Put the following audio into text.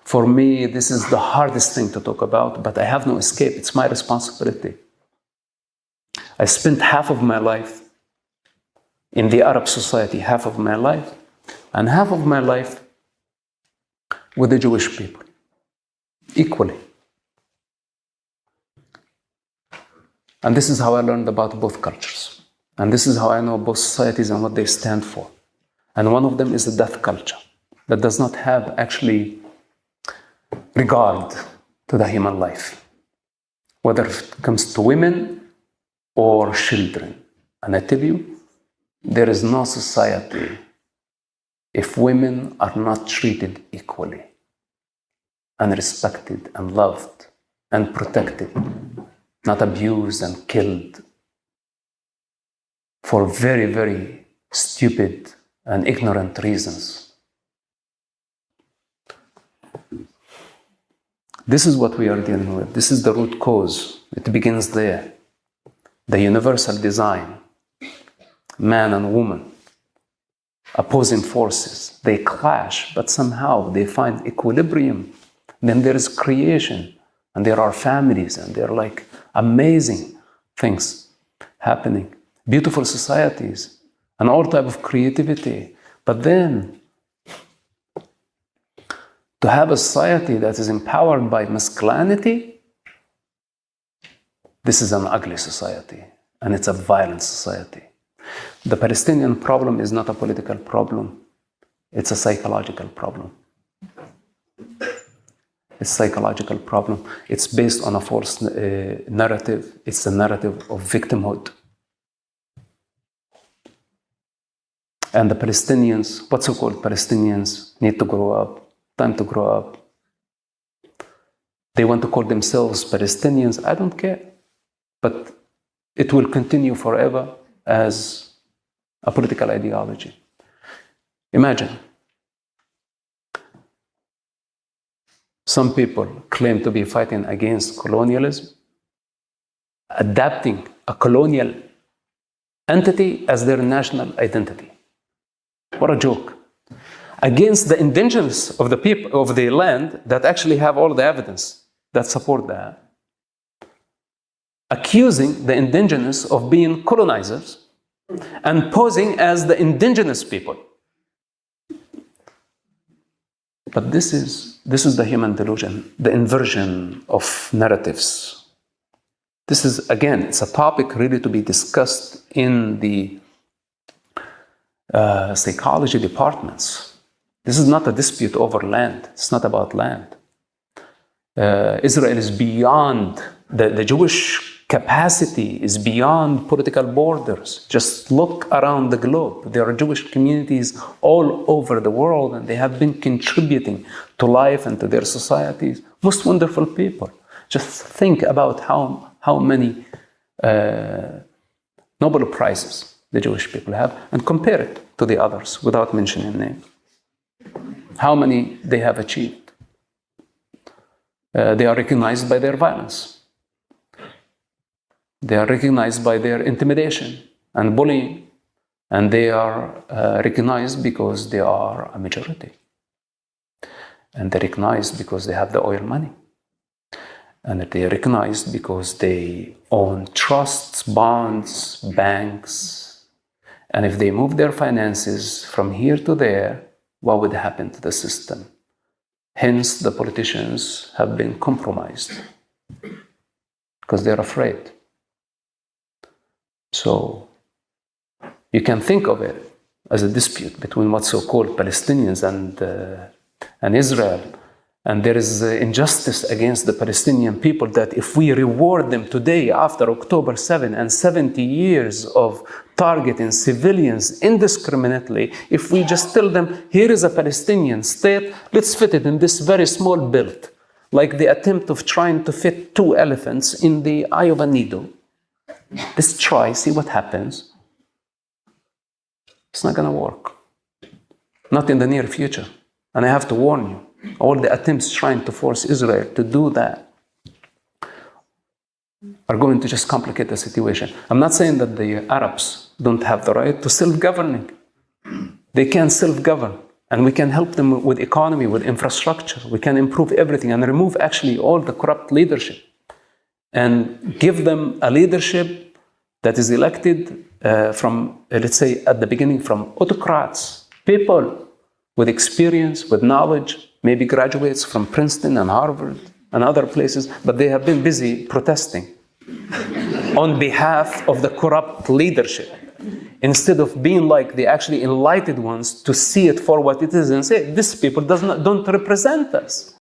For me, this is the hardest thing to talk about, but I have no escape. It's my responsibility. I spent half of my life in the Arab society, half of my life, and half of my life with the Jewish people, equally. And this is how I learned about both cultures. And this is how I know both societies and what they stand for. And one of them is the death culture that does not have actually regard to the human life, whether it comes to women or children. And I tell you, there is no society if women are not treated equally and respected and loved and protected, not abused and killed for very, very stupid and ignorant reasons. This is what we are dealing with. This is the root cause. It begins there. The universal design, man and woman, opposing forces. They clash, but somehow they find equilibrium. Then there is creation, and there are families, and there are like amazing things happening. Beautiful societies, and all type of creativity. But then, to have a society that is empowered by masculinity, this is an ugly society, and it's a violent society. The Palestinian problem is not a political problem, it's a psychological problem. It's a psychological problem. It's based on a false narrative. It's a narrative of victimhood. And the Palestinians, what so-called Palestinians, need to grow up. Time to grow up. They want to call themselves Palestinians. I don't care. But it will continue forever as a political ideology. Imagine. Some people claim to be fighting against colonialism, adapting a colonial entity as their national identity. What a joke. Against the indigenous of the people of the land that actually have all the evidence that support that. Accusing the indigenous of being colonizers and posing as the indigenous people. But this is the human delusion, the inversion of narratives. This is, again, it's a topic really to be discussed in the psychology departments. This is not a dispute over land. It's not about land. Israel is beyond, the Jewish capacity is beyond political borders. Just look around the globe. There are Jewish communities all over the world, and they have been contributing to life and to their societies. Most wonderful people. Just think about how many Nobel Prizes the Jewish people have, and compare it to the others without mentioning names. How many they have achieved. They are recognized by their violence. They are recognized by their intimidation and bullying. And they are recognized because they are a majority. And they're recognized because they have the oil money. And they are recognized because they own trusts, bonds, banks. And if they move their finances from here to there, what would happen to the system? Hence, the politicians have been compromised because they're afraid. So, you can think of it as a dispute between what's so-called Palestinians and Israel. And there is injustice against the Palestinian people that if we reward them today after October 7 and 70 years of targeting civilians indiscriminately, if we just tell them, here is a Palestinian state, let's fit it in this very small build, like the attempt of trying to fit 2 elephants in the eye of a needle. Let's try, see what happens. It's not going to work. Not in the near future. And I have to warn you, all the attempts trying to force Israel to do that are going to just complicate the situation. I'm not saying that the Arabs don't have the right to self-governing. They can self-govern. And we can help them with economy, with infrastructure. We can improve everything and remove actually all the corrupt leadership and give them a leadership that is elected from, let's say, at the beginning, from autocrats, people with experience, with knowledge, maybe graduates from Princeton and Harvard and other places, but they have been busy protesting on behalf of the corrupt leadership, instead of being like the actually enlightened ones to see it for what it is and say, these people don't represent us.